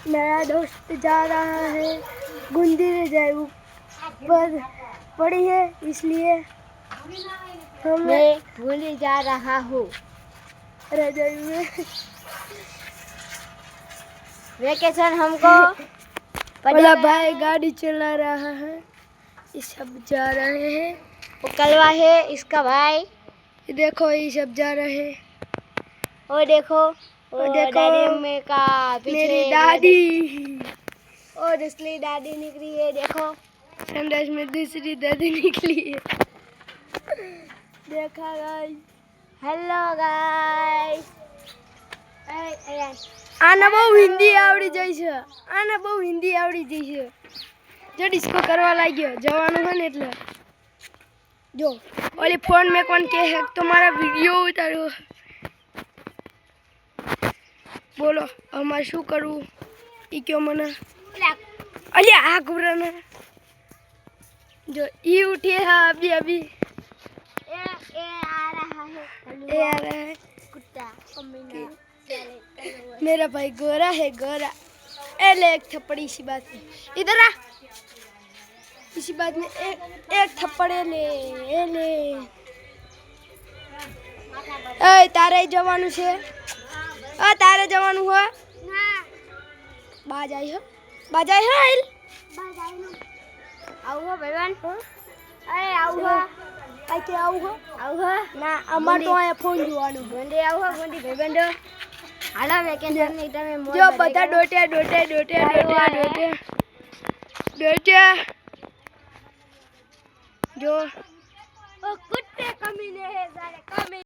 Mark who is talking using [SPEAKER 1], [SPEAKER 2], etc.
[SPEAKER 1] मेरा दोस्त जा रहा है गुंदी रजाई ऊपर पड़ी है, इसलिए
[SPEAKER 2] मैं गुंदी जा रहा हूँ
[SPEAKER 1] रजाई में।
[SPEAKER 2] वेकेशन हमको
[SPEAKER 1] बोला भाई गाड़ी चला रहा है, ये सब जा रहे हैं।
[SPEAKER 2] वो कलवा है इसका भाई।
[SPEAKER 1] देखो ये सब जा रहे हैं।
[SPEAKER 2] वो देखो दादी अम्मी का पीछे
[SPEAKER 1] मेरी दादी
[SPEAKER 2] और दूसरी दादी निकली है। देखो
[SPEAKER 1] संदेश में दूसरी दादी निकली है। देखा गाइस।
[SPEAKER 2] Hello guys.
[SPEAKER 1] आना बहु हिंदी आवड़ी जाय છે, આને બહુ હિન્દી આવડી જાય છે। જો ડિસ્કો કરવા લાગ્યો જવાનું હોય ને એટલે જો ઓલી ફોન में કોણ કે है तो મારા વિડિયો ઉતાર્યો। બોલો અમારે શું કરવું ઈ કયો મને। અલ્યા આ ઘુરાને जो ई उठी है अभी अभी।
[SPEAKER 2] ये आ रहा है
[SPEAKER 1] ये आ रहा है
[SPEAKER 2] कुत्ता कमीना।
[SPEAKER 1] मेरा भाई गोरा है गोरा। ए ले एक थप्पड़ इसी बात में, इधर आ। इसी बात में एक थप्पड़ ले ले। ए तारे जवानु छे, आ तारे जवानु हो
[SPEAKER 2] ना
[SPEAKER 1] बाजाई हो आइल
[SPEAKER 2] आउ हो भाईबन। अरे आउ हो
[SPEAKER 1] आ के आउ हो ना अमर तो आ फोन जोवानु
[SPEAKER 2] गुंडी आउ हो गुंडी भाईबन दो हालो वेकेशन ની તમે મોજ
[SPEAKER 1] जो बता डोटे जो
[SPEAKER 2] ओ कुत्ते कमीने है सारे कमी।